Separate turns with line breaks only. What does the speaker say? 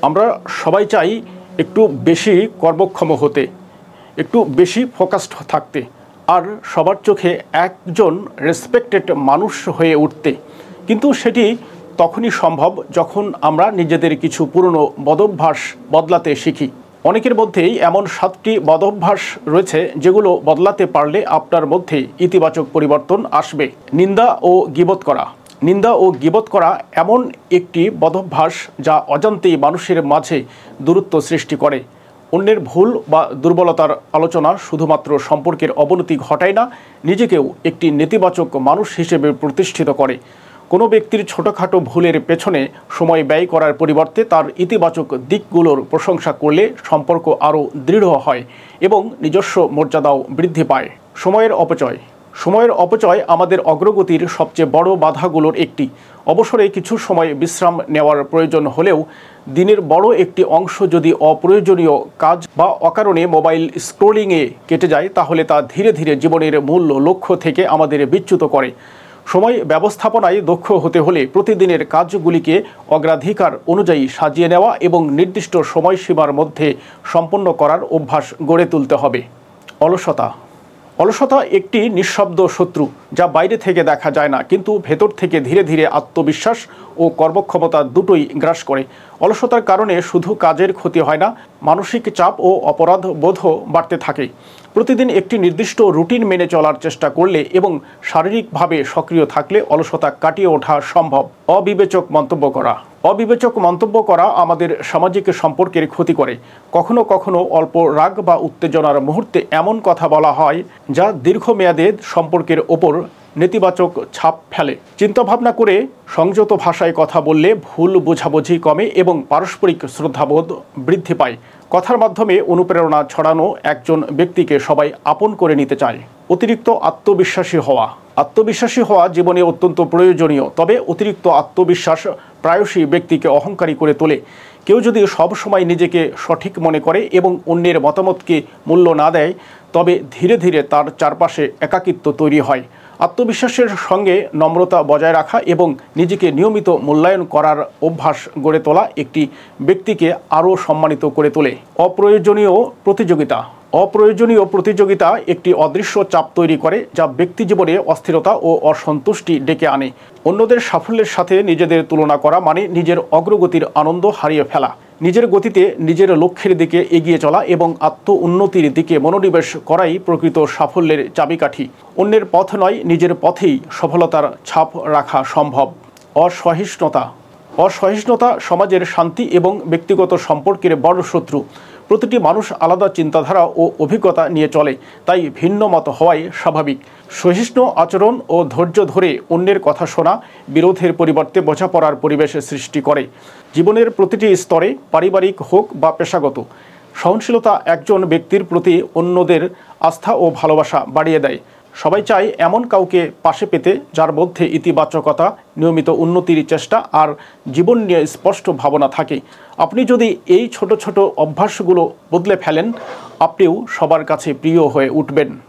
আমরা সবাই চাই একটু বেশি কর্মক্ষম হতে, একটু বেশি ফোকাসড থাকতে, আর সবার চোখে একজন রেসপেক্টেড মানুষ হয়ে উঠতে। কিন্তু সেটি তখনই সম্ভব যখন আমরা নিজেদের কিছু পুরনো বদভ্যাস বদলাতে শিখি। অনেকের মধ্যেই এমন 7টি বদভ্যাস রয়েছে যেগুলো বদলাতে পারলে আপনার মধ্যে ইতিবাচক পরিবর্তন আসবে। নিন্দা ও গীবত করা। নিন্দা ও গীবত করা এমন একটি বদভ্যাস যা অজান্তেই মানুষের মাঝে দূরত্ব সৃষ্টি করে। অন্যের ভুল বা দুর্বলতার আলোচনা শুধুমাত্র সম্পর্কের অবনতি ঘটায় না, নিজেকেও একটি নেতিবাচক মানুষ হিসেবে প্রতিষ্ঠিত করে। কোনো ব্যক্তির ছোটোখাটো ভুলের পেছনে সময় ব্যয় করার পরিবর্তে তার ইতিবাচক দিকগুলোর প্রশংসা করলে সম্পর্ক আরও দৃঢ় হয় এবং নিজস্ব মর্যাদাও বৃদ্ধি পায়। সময়ের অপচয়। সময়ের অপচয় আমাদের অগ্রগতির সবচেয়ে বড় বাধাগুলোর একটি। অবসরে কিছু সময় বিশ্রাম নেওয়ার প্রয়োজন হলেও দিনের বড় একটি অংশ যদি অপ্রয়োজনীয় কাজ বা অকারণে মোবাইল স্ক্রোলিংয়ে কেটে যায়, তাহলে তা ধীরে ধীরে জীবনের মূল লক্ষ্য থেকে আমাদের বিচ্যুত করে। সময় ব্যবস্থাপনায় দক্ষ হতে হলে প্রতিদিনের কাজগুলিকে অগ্রাধিকার অনুযায়ী সাজিয়ে নেওয়া এবং নির্দিষ্ট সময়সীমার মধ্যে সম্পন্ন করার অভ্যাস গড়ে তুলতে হবে। অলসতা। অলসতা একটি নিঃশব্দ শত্রু যা বাইরে থেকে দেখা যায় না, কিন্তু ভেতর থেকে ধীরে ধীরে আত্মবিশ্বাস ও কর্মক্ষমতা দুটোই গ্রাস করে। অলসতার কারণে শুধু কাজের ক্ষতি হয় না, মানসিক চাপ ও অপরাধ বোধও বাড়তে থাকে। প্রতিদিন একটি নির্দিষ্ট রুটিন মেনে চলার চেষ্টা করলে এবং শারীরিকভাবে সক্রিয় থাকলে অলসতা কাটিয়ে ওঠা সম্ভব। অবিবেচক মন্তব্য করা। অবিবেচক মন্তব্য করা আমাদের সামাজিক সম্পর্কের ক্ষতি করে। কখনো কখনো অল্প রাগ বা উত্তেজনার মুহূর্তে এমন কথা বলা হয় যা দীর্ঘমেয়াদে সম্পর্কের ওপর নেতিবাচক ছাপ ফেলে। চিন্তাভাবনা করে সংযত ভাষায় কথা বললে ভুল বোঝাবুঝি কমে এবং পারস্পরিক শ্রদ্ধাবোধ বৃদ্ধি পায়। কথার মাধ্যমে অনুপ্রেরণা ছড়ানো একজন ব্যক্তিকে সবাই আপন করে নিতে চায়। অতিরিক্ত আত্মবিশ্বাসী হওয়া। আত্মবিশ্বাসী হওয়া জীবনে অত্যন্ত প্রয়োজনীয়, তবে অতিরিক্ত আত্মবিশ্বাস প্রায়শই ব্যক্তিকে অহংকারী করে তোলে। কেউ যদি সব সময় নিজেকে সঠিক মনে করে এবং অন্যের মতামতকে মূল্য না দেয়, তবে ধীরে ধীরে তার চারপাশে একাকিত্ব তৈরি হয়। আত্মবিশ্বাসের সঙ্গে নম্রতা বজায় রাখা এবং নিজেকে নিয়মিত মূল্যায়ন করার অভ্যাস গড়ে তোলা একটি ব্যক্তিকে আরও সম্মানিত করে তোলে। অপ্রয়োজনীয় প্রতিযোগিতা। অপ্রয়োজনীয় প্রতিযোগিতা একটি অদৃশ্য চাপ তৈরি করে যা ব্যক্তিজীবনে অস্থিরতা ও অসন্তুষ্টি ডেকে আনে। অন্যদের সাফল্যের সাথে নিজেদের তুলনা করা মানে নিজের অগ্রগতির আনন্দ হারিয়ে ফেলা। নিজের গতিতে নিজের লক্ষ্যের দিকে এগিয়ে চলা এবং আত্ম উন্নতির দিকে মনোনিবেশ করাই প্রকৃত সাফল্যের চাবিকাঠি। অন্যের পথ নয়, নিজের পথেই সফলতার ছাপ রাখা সম্ভব। অসহিষ্ণুতা। অসহিষ্ণুতা সমাজের শান্তি এবং ব্যক্তিগত সম্পর্কের বড় শত্রু। প্রতিটি মানুষ আলাদা চিন্তাধারা ও অভিজ্ঞতা নিয়ে চলে, তাই ভিন্ন মত হওয়াই স্বাভাবিক। সহিষ্ণু আচরণ ও ধৈর্য ধরে অন্যের কথা শোনা বিরোধের পরিবর্তে বোঝাপড়ার পরিবেশ সৃষ্টি করে। জীবনের প্রতিটি স্তরে, পারিবারিক হোক বা পেশাগত, সহনশীলতা একজন ব্যক্তির প্রতি অন্যদের আস্থা ও ভালোবাসা বাড়িয়ে দেয়। সবাই চায় এমন কাউকে পাশে পেতে যার মধ্যে ইতিবাচকতা, নিয়মিত উন্নতির চেষ্টা আর জীবন নিয়ে স্পষ্ট ভাবনা থাকে। আপনি যদি এই ছোট ছোট অভ্যাসগুলো বদলে ফেলেন, আপনিও সবার কাছে প্রিয় হয়ে উঠবেন।